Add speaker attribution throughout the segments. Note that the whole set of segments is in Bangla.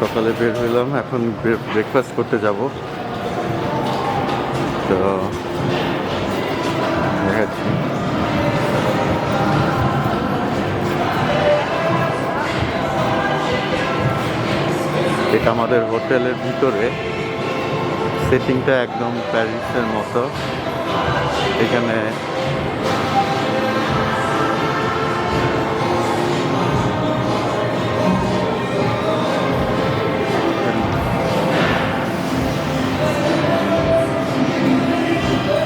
Speaker 1: সকালে বের হইলাম, এখন ব্রেকফাস্ট করতে যাব। তো দেখাচ্ছি। এটা আমাদের হোটেলের ভিতরে, সেটিংটা একদম প্যারিসের মতো। এখানে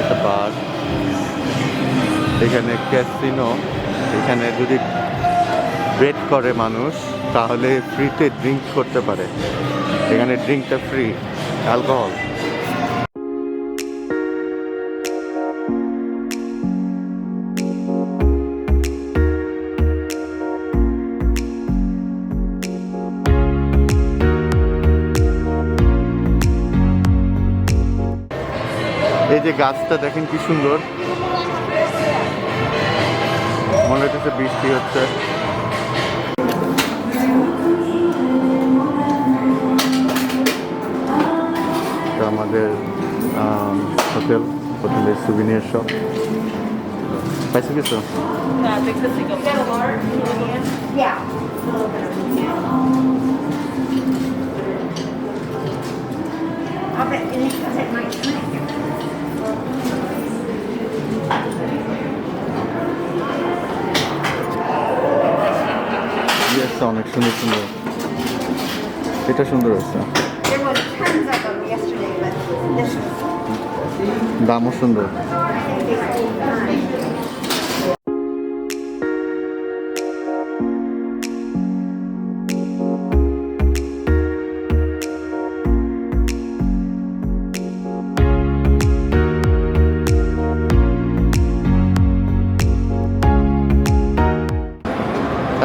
Speaker 1: একটা বার, এখানে ক্যাসিনো। এখানে যদি বেট করে মানুষ তাহলে ফ্রিতে ড্রিঙ্ক করতে পারে। এখানে ড্রিঙ্কটা ফ্রি, অ্যালকোহল। এই যে গাছটা দেখেন কি সুন্দর, মনে হচ্ছে বৃষ্টি হচ্ছে। আমাদের হোটেলের সুভিনিয়ার শপ পাইছে কিছু। অনেক সুন্দর সুন্দর, এটা সুন্দর হচ্ছে, দামও সুন্দর।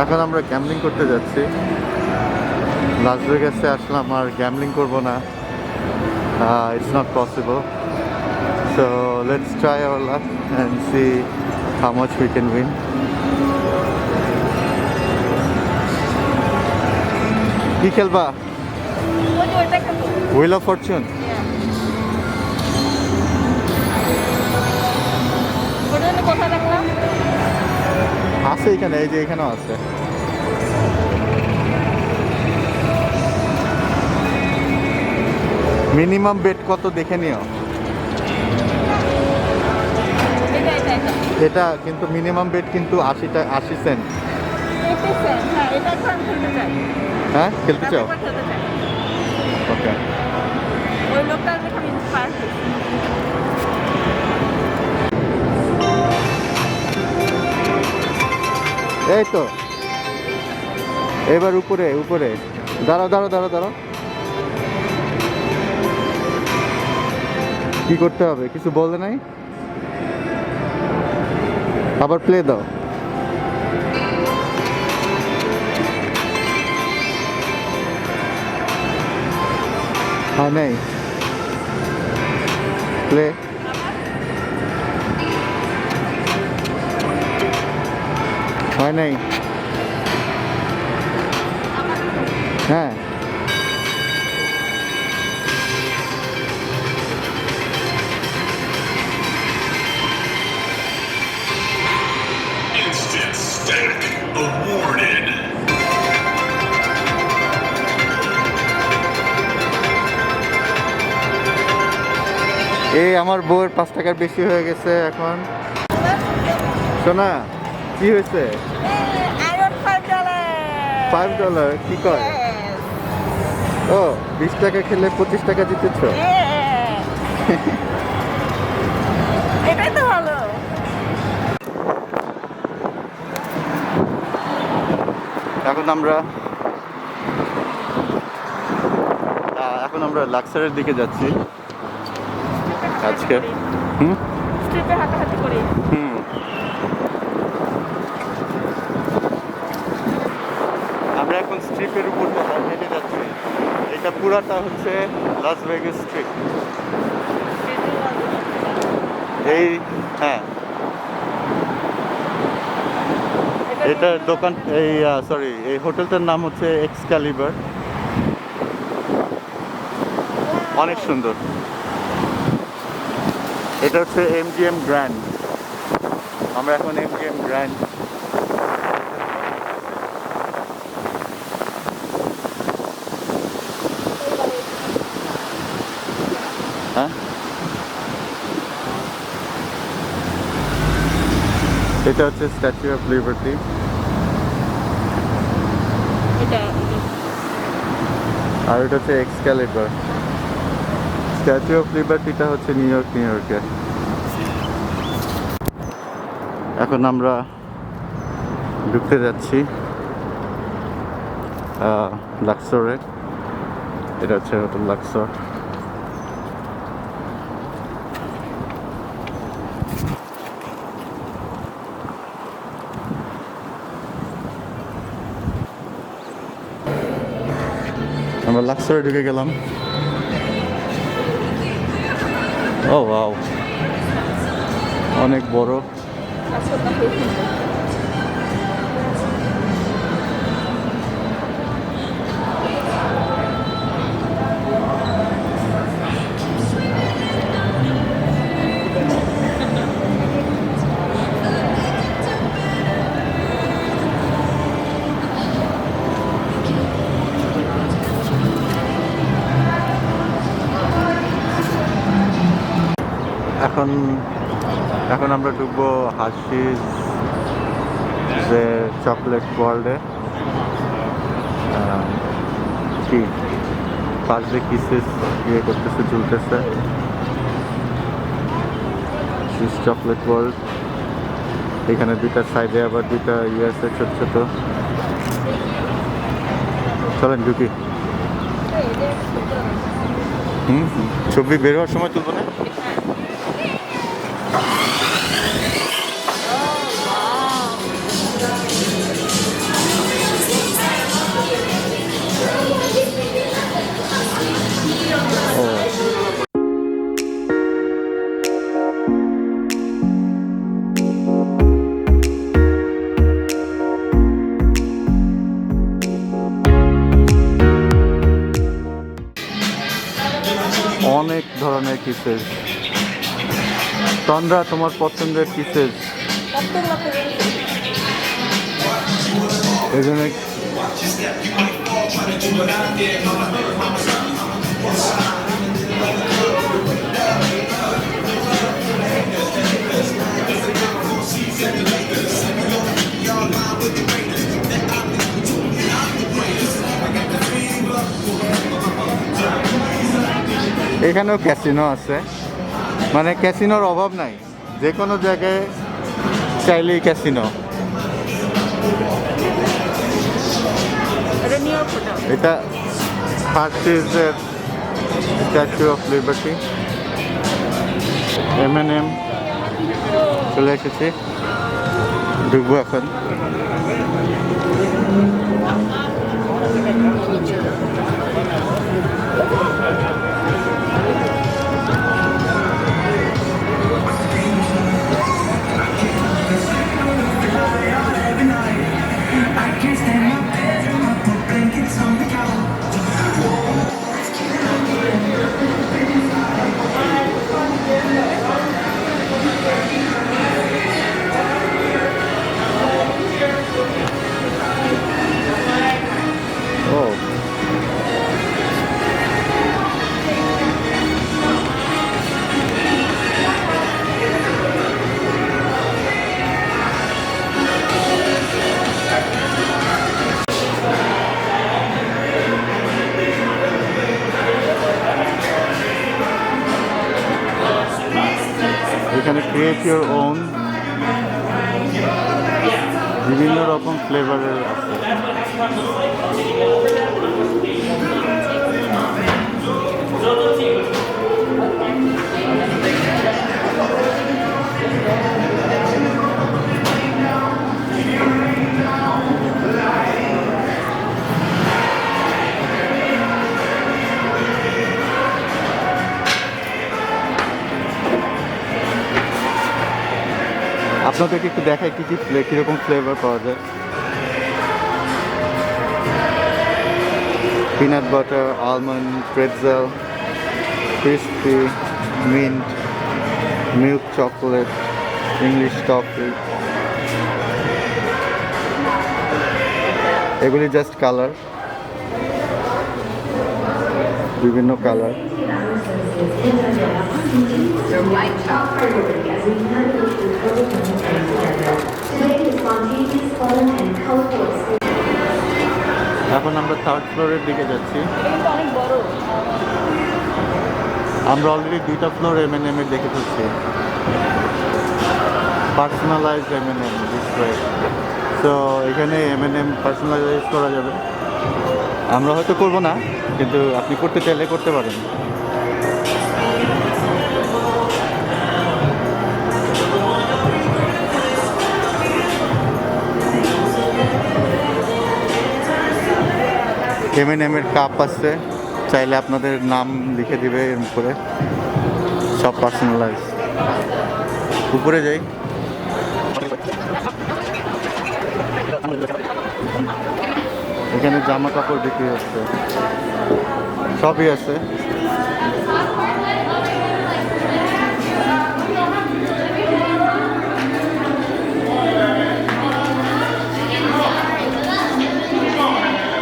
Speaker 1: এখন আমরা গ্যামলিং করতে যাচ্ছি। লাস ভেগাসে আসলাম আর গ্যামলিং করবো না, it's not possible. So let's try our luck and see how much we can win. কি খেলবা? Wheel of Fortune. আছে এখানে, এই যে এখানেও আছে। মিনিমাম বেট কত দেখে নিও। এটা কিন্তু মিনিমাম বেট কিন্তু 80 সেন্ট। হ্যাঁ, খেলতে চাও? ওকে। এই তো এবার উপরে উপরে, দাঁড়াও দাঁড়াও দাঁড়াও দাঁড়াও। কি করতে হবে কিছু বলে নাই, আবার প্লে দাও। হ্যাঁ নেই প্লে, হয় নাই। হ্যাঁ
Speaker 2: Instant stack awarded.
Speaker 1: এই আমার বউয়ের 5 টাকার বেশি হয়ে গেছে এখন। শোনা কি হয়েছে? $5 কি কয়? ও 20 টাকা খেলে 25 টাকা জিতেছ।
Speaker 3: এটাই তো ভালো।
Speaker 1: এখন আমরা লাক্সারের দিকে যাচ্ছি আজকে।
Speaker 3: স্ট্রিপে হাঁটাহাঁটি করি।
Speaker 1: আমরা এখন স্ট্রিপের উপর হেঁটে যাচ্ছি। এটা পুরাটা হচ্ছে লাস ভেগাস স্ট্রিপ। এই হ্যাঁ, এটা দোকান, এই সরি, এই হোটেলটার নাম হচ্ছে এক্সক্যালিবার। অনেক সুন্দর। এটা হচ্ছে এমজিএম গ্র্যান্ড। আমরা এখন এমজিএম গ্র্যান্ড। হ্যাঁ, এটা হচ্ছে স্ট্যাচু অফ লিবার্টি।
Speaker 3: এটা
Speaker 1: আর এটা হচ্ছে এক্সক্যালিবার। স্ট্যাচু অফ লিবার্টিটা হচ্ছে নিউ ইয়র্কে। এখন আমরা ঢুকতে যাচ্ছি লাক্সরে। এটা হচ্ছে হোটেল লাক্সর। আমরা লাক্সরে ঢুকে গেলাম। ও ওয়াও, অনেক বড়।
Speaker 3: আসলে খুব সুন্দর।
Speaker 1: এখন এখন আমরা ঢুকবো হার্শিস যে চকলেট ওয়ার্ল্ডে। কি পাশে কিসেস ইয়ে করতেছে, চলতেছে চকলেট ওয়ার্ল্ড। এখানে দুইটা সাইডে আবার দুইটা ইয়ে আছে ছোট ছোট। চলেন ঢুকি। ছবি বের হওয়ার সময় তুলবো না? অনেক ধরনের কিসেস। তন্দ্রা, তোমার পছন্দের কিসেস? এই জন্য এখানেও ক্যাসিনো আছে, মানে ক্যাসিনোর অভাব নাই, যে কোনো জায়গায় চাইলেই ক্যাসিনো।
Speaker 3: এটা নিউ ইয়র্ক হোটেল।
Speaker 1: এটা হার্শিসের স্ট্যাচু অফ লিবার্টি। M&M চলে এসেছি, ঢুকবো এখন। Oh. এখানে ক্রিয়েট ইউর ওন বিভিন্ন রকম ফ্লেভারের আছে। আপনাদেরকে একটু দেখাই কি কি কীরকম ফ্লেভার পাওয়া যায়। Peanut butter, almond, pretzel, crispy, mint, milk chocolate, English toffee. এগুলি জাস্ট কালার, বিভিন্ন কালার। এখন আমরা থার্ড ফ্লোরের দিকে যাচ্ছি।
Speaker 3: এটা কিন্তু অনেক বড়।
Speaker 1: আমরা অলরেডি 2টা ফ্লোর M&M এর দেখে ফেলছি। Personalised M&M this way. So এখানে M&M পার্সোনালাইজ করা যাবে। আমরা হয়তো করব না, কিন্তু আপনি করতে চাইলে করতে পারেন। M&M এর কাপ আছে, চাইলে আপনাদের নাম লিখে দিবে এর উপরে, সব পার্সোনালাইজ। উপরে যাই। এখানে জামা কাপড় বিক্রি হচ্ছে, সবই আছে।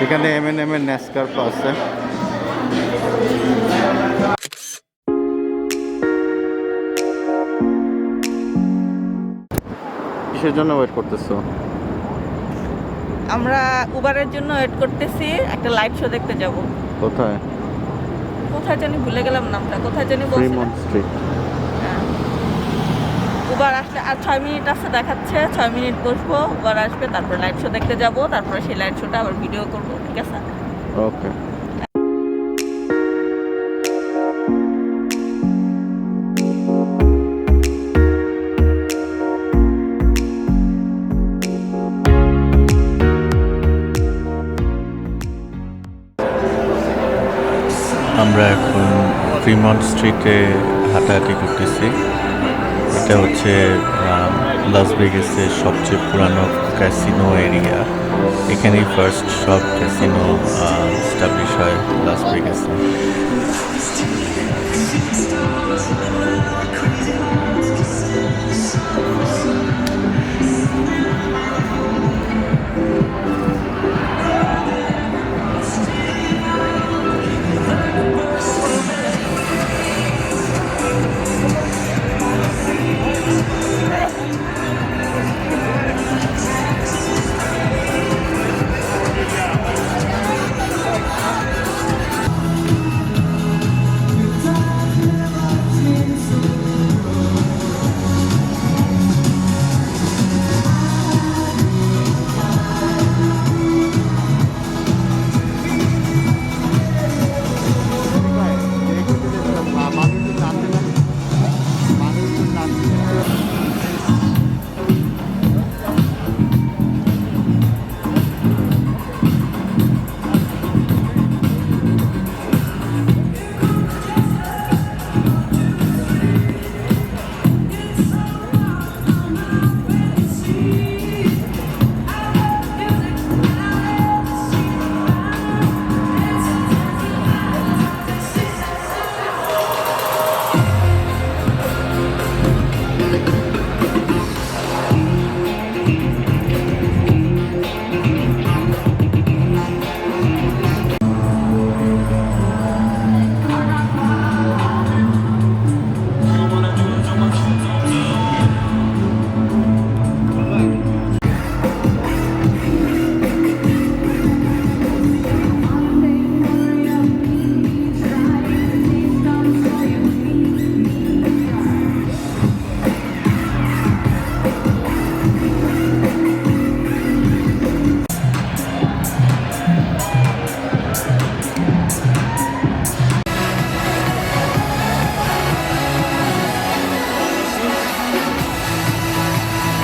Speaker 1: এখানে M&M এর ন্যাসকার্প আছে। কিসের জন্য ওয়েট করতেছো?
Speaker 3: আমরা উবারের জন্য ওয়েট করতেছি, একটা লাইভ শো দেখতে যাব।
Speaker 1: কোথায়?
Speaker 3: কোথায় জানি ভুলে গেলাম নামটা, কোথায় জানি বলছিলাম।
Speaker 1: Fremont street.
Speaker 3: উবার আসলে আর 6 মিনিট আছে দেখাচ্ছে, 6 মিনিট বসবো, উবার আসবে, তারপর লাইভ শো দেখতে যাব, তারপরে সেই লাইভ শোটা আবার ভিডিও করব, ঠিক আছে?
Speaker 1: ওকে। আমরা এখন ফ্রিমন্ট স্ট্রিটে হাঁটাহাঁটি করতেছি। এটা হচ্ছে লাস ভেগাসের সবচেয়ে পুরানো ক্যাসিনো এরিয়া। এখানেই ফার্স্ট সব ক্যাসিনো এস্টাবলিশ হয় লাস ভেগাসে।